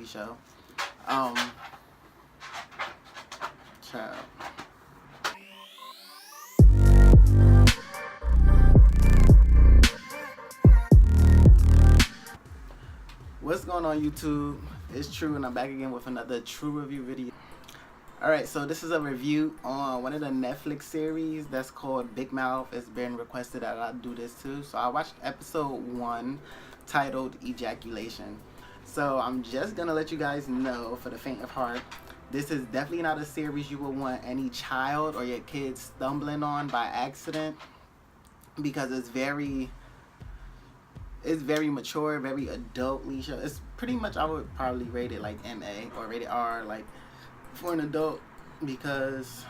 TV show. Child. What's going on, YouTube? It's True, and I'm back again with another TruReview video. Alright, so this is a review on one of the Netflix series that's called Big Mouth. It's been requested that I do this too. So I watched episode 1 titled Ejaculation. So I'm just gonna let you guys know, for the faint of heart, this is definitely not a series you would want any child or your kids stumbling on by accident, because it's very mature, very adultly show. It's pretty much, I would probably rate it like MA or rated R, like for an adult, because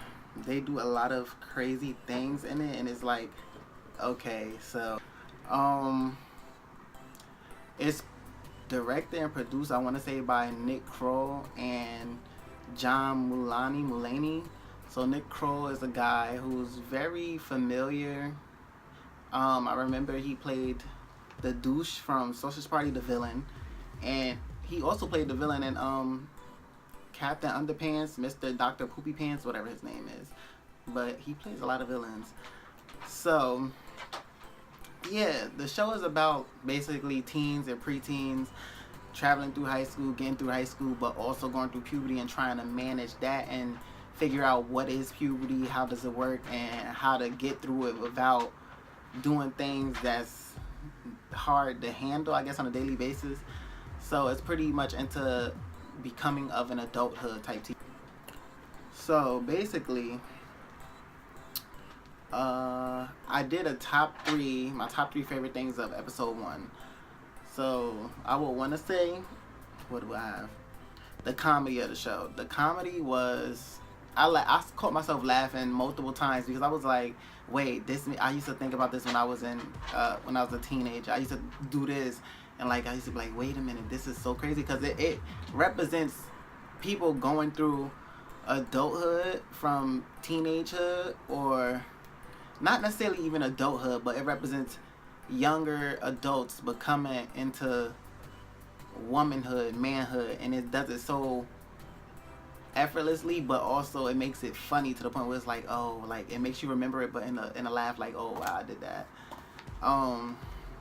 they do a lot of crazy things in it, and it's like, okay, so it's directed and produced, I want to say, by Nick Kroll and John Mulaney. So Nick Kroll is a guy who's very familiar. I remember he played the douche from Sausage Party, the villain, and he also played the villain in Captain Underpants, Mr. Dr. Poopy Pants, whatever his name is. But he plays a lot of villains. So yeah, the show is about basically teens and preteens traveling through high school, getting through high school, but also going through puberty and trying to manage that and figure out what is puberty, how does it work, and how to get through it without doing things that's hard to handle, I guess, on a daily basis. So it's pretty much into becoming of an adulthood type TV. So basically, I did my top 3 favorite things of episode 1. So I would want to say, what do I have? The comedy of the show. The comedy was, I caught myself laughing multiple times, because I was like, wait, this, I used to think about this when I was a teenager. I used to do this, and like, I used to be like, wait a minute, this is so crazy, because it represents people going through adulthood from teenagehood, or not necessarily even adulthood, but it represents younger adults becoming into womanhood, manhood, and it does it so effortlessly, but also it makes it funny to the point where it's like, oh, like it makes you remember it, but in a laugh, like, oh wow, I did that.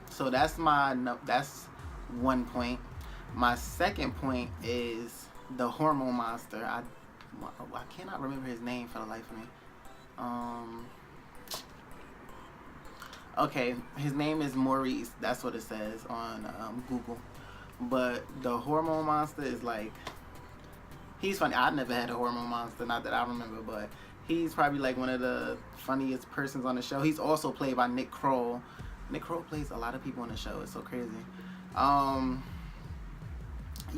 So that's one point. My second point is the hormone monster. I cannot remember his name for the life of me. Okay, his name is Maurice. That's what it says on Google. But the hormone monster is like, he's funny. I never had a hormone monster, not that I remember, but he's probably like one of the funniest persons on the show. He's also played by Nick Kroll. Nick Kroll plays a lot of people on the show. It's so crazy.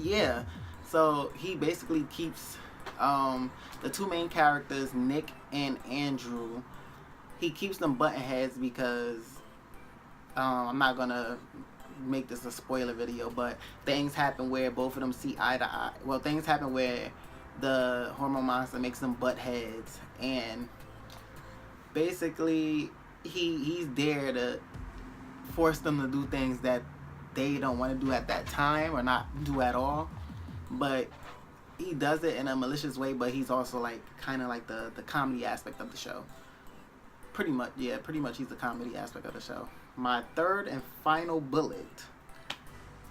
Yeah. So he basically keeps the 2 main characters, Nick and Andrew, he keeps them button heads because I'm not gonna make this a spoiler video, but things happen where both of them see eye to eye. Well, things happen where the hormone monster makes them butt heads, and basically he's there to force them to do things that they don't want to do at that time, or not do at all. But he does it in a malicious way, but he's also like kind of like the comedy aspect of the show. Pretty much he's the comedy aspect of the show. My third and final bullet,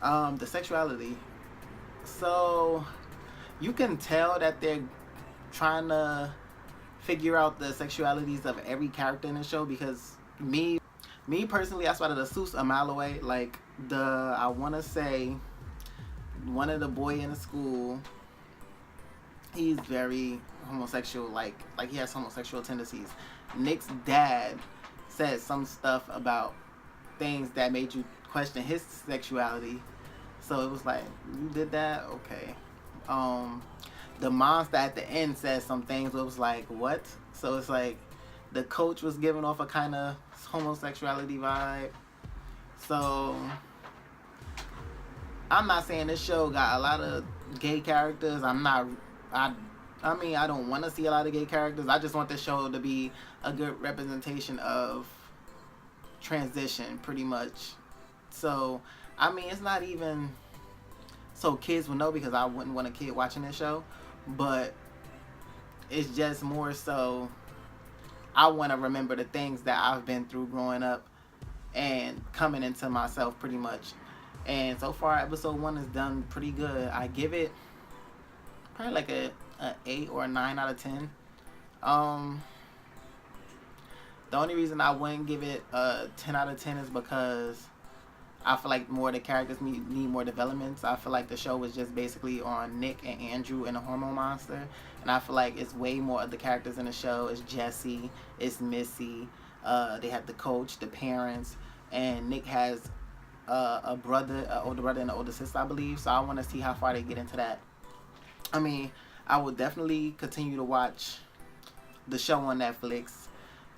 the sexuality. So you can tell that they're trying to figure out the sexualities of every character in the show, because me personally, I spotted a Seuss a mile away. Like I want to say, one of the boy in the school, he's very homosexual, like he has homosexual tendencies. Nick's dad said some stuff about things that made you question his sexuality. So it was like, you did that? Okay. The monster at the end said some things where it was like, what? So it's like the coach was giving off a kind of homosexuality vibe. So I'm not saying this show got a lot of gay characters. I mean, I don't want to see a lot of gay characters. I just want the show to be a good representation of transition, pretty much. So, I mean, it's not even so kids will know, because I wouldn't want a kid watching this show. But it's just more so I want to remember the things that I've been through growing up and coming into myself pretty much. And so far, episode 1 is done pretty good. I give it probably like a 8 or a 9 out of 10. The only reason I wouldn't give it a 10 out of 10 is because I feel like more of the characters need more developments. I feel like the show was just basically on Nick and Andrew and a hormone monster. And I feel like it's way more of the characters in the show. It's Jesse, it's Missy, they have the coach, the parents, and Nick has a brother, an older brother and an older sister, I believe. So I want to see how far they get into that. I mean, I will definitely continue to watch the show on Netflix.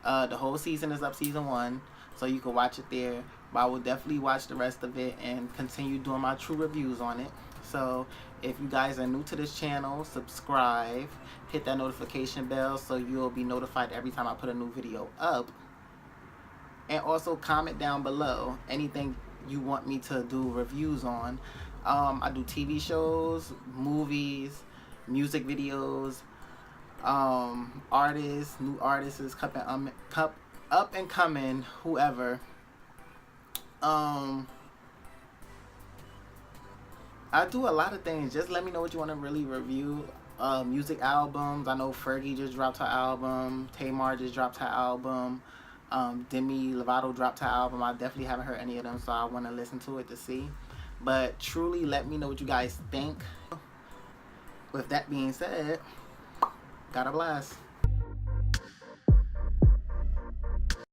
The whole season is up, season 1, so you can watch it there. But I will definitely watch the rest of it and continue doing my true reviews on it. So if you guys are new to this channel, subscribe, hit that notification bell so you'll be notified every time I put a new video up. And also comment down below anything you want me to do reviews on. I do TV shows, movies, music videos, artists, new artists, up and coming, whoever. I do a lot of things. Just let me know what you want to really review. Music albums. I know Fergie just dropped her album. Tamar just dropped her album. Demi Lovato dropped her album. I definitely haven't heard any of them, so I want to listen to it to see. But truly, let me know what you guys think. With that being said, got a blast.